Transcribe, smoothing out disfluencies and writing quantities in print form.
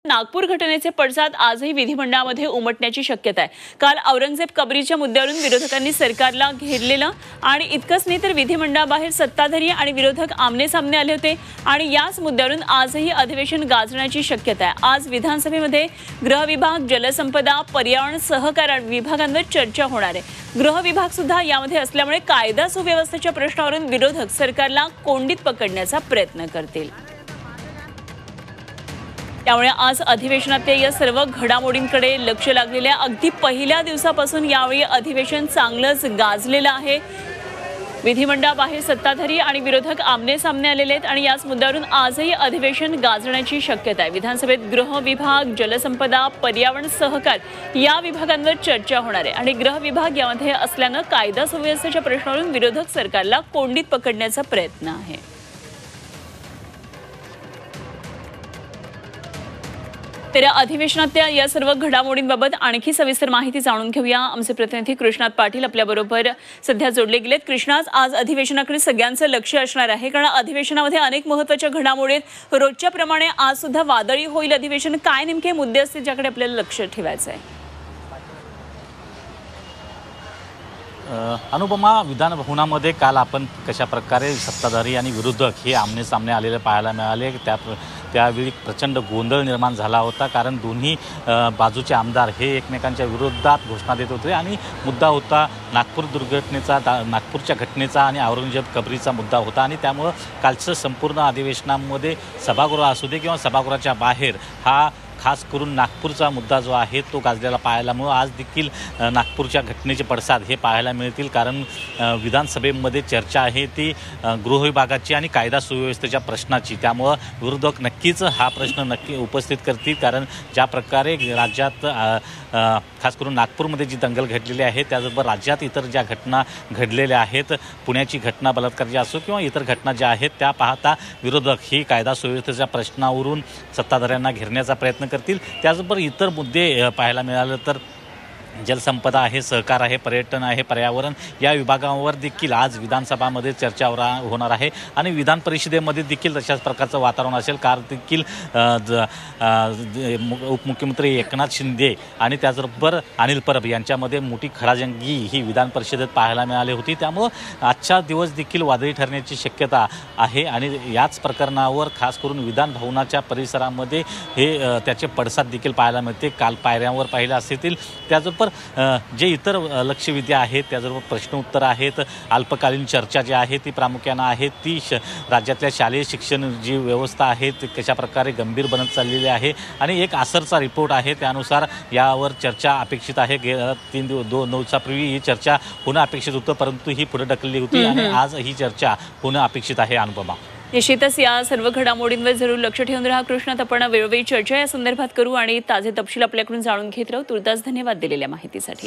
नागपूर घटनेचे पडसाद आजही विधिमंडळामध्ये उमटण्याची शक्यता आहे। काल औरंगजेब कबरीच्या मुद्द्यावरून विरोधकांनी सरकारला घेरलेलं आणि इतकंच नाही तर विधिमंडळाबाहेर सत्ताधारी आणि विरोधक आमने-सामने आले होते आणि याच मुद्द्यावरून आजही अधिवेशन गाजण्याची शक्यता आहे। आज विधानसभेमध्ये गृह विभाग, जलसंपदा, पर्यावरण, सहकार विभागांवर चर्चा होणार आहे। गृह विभाग सुद्धा यामध्ये असल्यामुळे कायदा सुव्यवस्थेच्या प्रश्नावरून विरोधक सरकारला कोंडीत पकडण्याचा प्रयत्न करतील। त्यामुळे आज अधिवेशनातल्या या सर्व घडामोडींकडे लक्ष लागलेले आहे। अगदी पहिल्या दिवसापासून यावेळी अधिवेशन चांगलंच गाजलेलं आहे। विधिमंडळाबाहेर सत्ताधारी आणि विरोधक आमने-सामने आलेले आहेत आणि याच मुद्द्यावरून आजही अधिवेशन गाजण्याची शक्यता आहे। विधानसभेत गृह विभाग, जलसंपदा, पर्यावरण, सहकार या विभागांवर चर्चा होणार आहे आणि गृह विभाग यामध्ये असल्यानं कायदा सुव्यवस्थेच्या प्रश्नावरून विरोधक सरकारला कोंडीत पकडण्याचा प्रयत्न आहे। तर अधिवेशनातल्या या सर्व घडामोडींबाबत आणखी सविस्तर माहिती जाणून घेऊया। आमचे प्रतिनिधी कृष्णात पाटील आपल्याबरोबर सध्या जोडले गेलेत। कृष्णात, आज अधिवेशनाकडे सगळ्यांचं लक्ष असणार आहे कारण अधिवेशनामध्ये अनेक महत्त्वाच्या घडामोडी आहेत। रोजच्या प्रमाणे आज सुद्धा वादळी होईल अधिवेशन। काय नेमके मुद्दे असतील ज्याकडे आपल्याला लक्ष ठेवायचं आहे? अनुपमा, विधान भवनामध्ये काल आपण कशा प्रकारे सत्ताधारी आणि विरोधक हे आमने सामने आलेले पाहायला मिळाले। त्यावेळी प्रचंड गोंधळ निर्माण झाला होता कारण दोन्ही बाजूचे आमदार हे एकमेकांच्या विरोधात घोषणा देत होते आणि मुद्दा होता नागपूर दुर्घटनेचा, नागपूरच्या घटनेचा आणि औरंगजेब कबरीचा मुद्दा होता आणि त्यामुळं कालचं संपूर्ण अधिवेशनामध्ये सभागृह असू दे किंवा सभागृहाच्या बाहेर हा खास करून नागपूरचा मुद्दा जो आहे तो गाजलेला पाहायला मिळतो। आज देखील नागपूरच्या घटनेचे पडसाद हे पाहायला मिळतील कारण विधानसभेमध्ये चर्चा आहे ती गृह विभागाची आणि कायदा सुव्यवस्थेच्या प्रश्नाची। त्यामुळं विरोधक नक्कीच हा प्रश्न नक्की उपस्थित करतील कारण ज्या प्रकारे राज्यात खास करून नागपूरमध्ये जी दंगल घडलेली आहे त्याचबरोबर राज्यात इतर ज्या घटना घडलेल्या आहेत, पुण्याची घटना बलात्कारची असो किंवा इतर घटना ज्या आहेत त्या पाहता विरोधक ही कायदा सुव्यवस्थेच्या प्रश्नावरून सत्ताधाऱ्यांना घेरण्याचा प्रयत्न करतील। त्याचबरोबर इतर मुद्दे पाहायला मिळाले तर जलसंपदा आहे, सहकार आहे, पर्यटन आहे, पर्यावरण या विभागांवर देखील आज विधानसभामध्ये चर्चा होणार आहे आणि विधान परिषदेमध्ये देखील तशाच प्रकारचं वातावरण असेल। कारण देखील उपमुख्यमंत्री एकनाथ शिंदे आणि त्याचबरोबर अनिल परब यांच्यामध्ये मोठी खडाजंगी ही विधान परिषदेत पाहायला मिळाली होती। त्यामुळं आजचा दिवस देखील वादळी ठरण्याची शक्यता आहे आणि याच प्रकरणावर खास करून विधान भवनाच्या परिसरामध्ये हे त्याचे पडसाद देखील पाहायला मिळते। काल पायऱ्यांवर पाहिलं असतील, त्याचबरोबर जे इतर लक्षवेधी आहेत, त्याचबरोबर प्रश्न उत्तर आहेत, अल्पकालीन चर्चा जी आहे ती प्रामुख्याने आहे ती राज्यातल्या शालेय शिक्षण जी व्यवस्था आहे ती कशा प्रकारे गंभीर बनत चाललेली आहे आणि एक आसरचा रिपोर्ट आहे त्यानुसार यावर चर्चा अपेक्षित आहे। 3 दिवसापूर्वी ही चर्चा होणं अपेक्षित होतं परंतु ही पुढे ढकलली होती आणि आज ही चर्चा होणं अपेक्षित आहे। अनुपमा, निश्चितच या सर्व घडामोडींवर जरूर लक्ष ठेवून राहा कृष्णात। आपण वेळोवेळी चर्चा या संदर्भात करू आणि ताजे तपशील आपल्याकडून जाणून घेत राहू। तुर्तास धन्यवाद दिलेल्या माहितीसाठी।